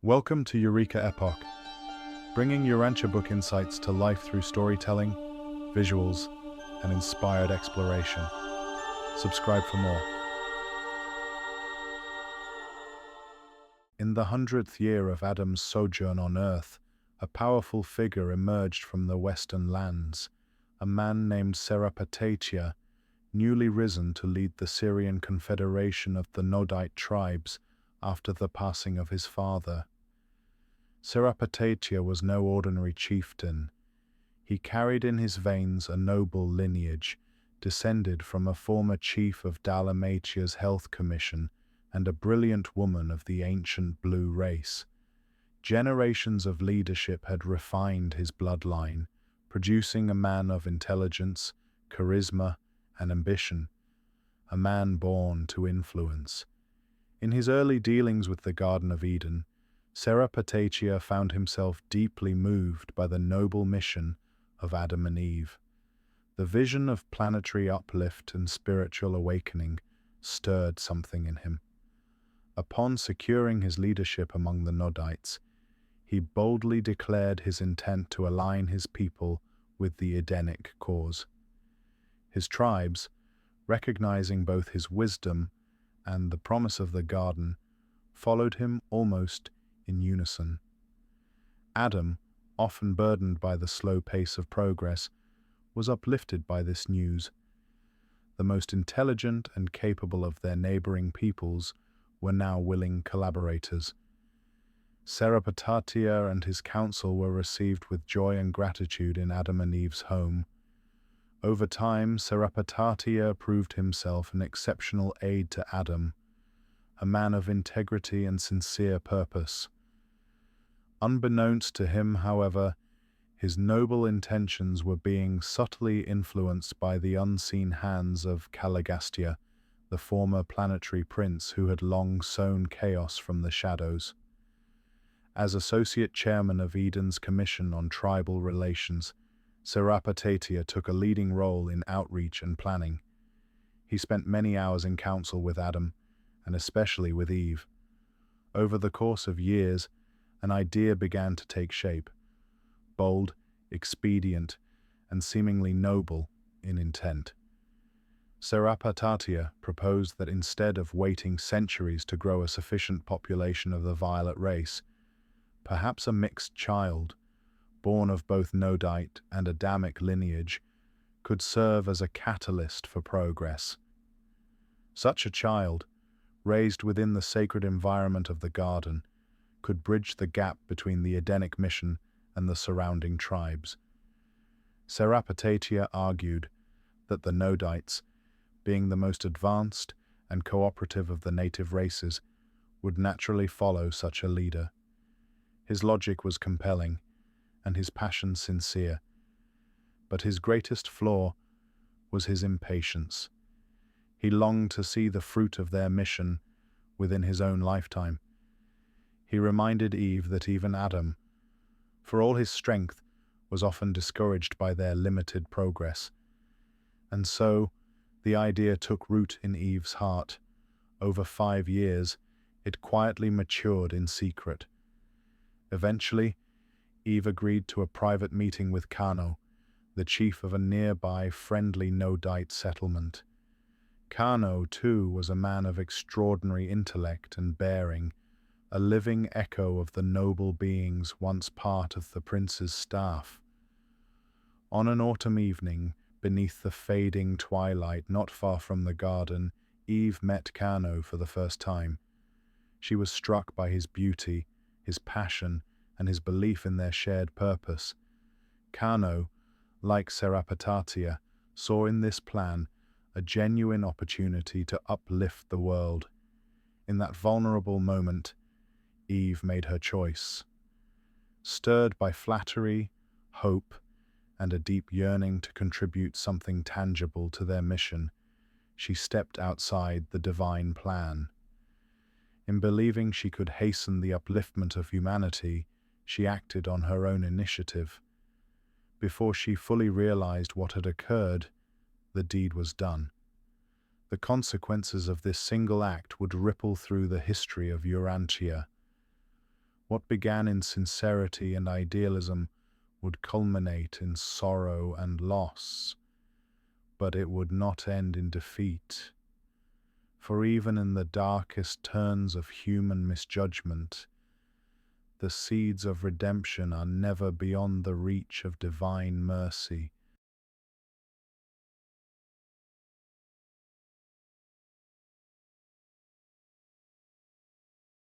Welcome to Eureka Epoch, bringing Urantia Book insights to life through storytelling, visuals, and inspired exploration. Subscribe for more. In the 100th year of Adam's sojourn on Earth, a powerful figure emerged from the western lands, a man named Serapatatia, newly risen to lead the Syrian confederation of the Nodite tribes after the passing of his father. Serapatatia was no ordinary chieftain. He carried in his veins a noble lineage, descended from a former chief of Dalmatia's health commission and a brilliant woman of the ancient blue race. Generations of leadership had refined his bloodline, producing a man of intelligence, charisma, and ambition, a man born to influence. In his early dealings with the Garden of Eden, Serapatatia found himself deeply moved by the noble mission of Adam and Eve. The vision of planetary uplift and spiritual awakening stirred something in him. Upon securing his leadership among the Nodites, he boldly declared his intent to align his people with the Edenic cause. His tribes, recognizing both his wisdom and the promise of the garden, followed him almost in unison. Adam, often burdened by the slow pace of progress, was uplifted by this news. The most intelligent and capable of their neighboring peoples were now willing collaborators. Serapatatia and his council were received with joy and gratitude in Adam and Eve's home. Over time, Serapatatia proved himself an exceptional aid to Adam, a man of integrity and sincere purpose. Unbeknownst to him, however, his noble intentions were being subtly influenced by the unseen hands of Caligastia, the former planetary prince who had long sown chaos from the shadows. As associate chairman of Eden's Commission on Tribal Relations, Serapatatia took a leading role in outreach and planning. He spent many hours in council with Adam, and especially with Eve. Over the course of years, an idea began to take shape, bold, expedient, and seemingly noble in intent. Serapatatia proposed that instead of waiting centuries to grow a sufficient population of the violet race, perhaps a mixed child, born of both Nodite and Adamic lineage, could serve as a catalyst for progress. Such a child, raised within the sacred environment of the garden, could bridge the gap between the Edenic mission and the surrounding tribes. Serapatatia argued that the Nodites, being the most advanced and cooperative of the native races, would naturally follow such a leader. His logic was compelling, and his passion sincere, but his greatest flaw was his impatience. He longed to see the fruit of their mission within his own lifetime. He reminded Eve that even Adam, for all his strength, was often discouraged by their limited progress. And so, the idea took root in Eve's heart. Over 5 years, it quietly matured in secret. Eventually, Eve agreed to a private meeting with Kano, the chief of a nearby friendly Nodite settlement. Kano, too, was a man of extraordinary intellect and bearing, a living echo of the noble beings once part of the prince's staff. On an autumn evening, beneath the fading twilight not far from the garden, Eve met Kano for the first time. She was struck by his beauty, his passion, and his belief in their shared purpose. Kano, like Serapatatia, saw in this plan a genuine opportunity to uplift the world. In that vulnerable moment, Eve made her choice. Stirred by flattery, hope, and a deep yearning to contribute something tangible to their mission, she stepped outside the divine plan. In believing she could hasten the upliftment of humanity, she acted on her own initiative. Before she fully realized what had occurred, the deed was done. The consequences of this single act would ripple through the history of Urantia. What began in sincerity and idealism would culminate in sorrow and loss, but it would not end in defeat. For even in the darkest turns of human misjudgment, the seeds of redemption are never beyond the reach of divine mercy,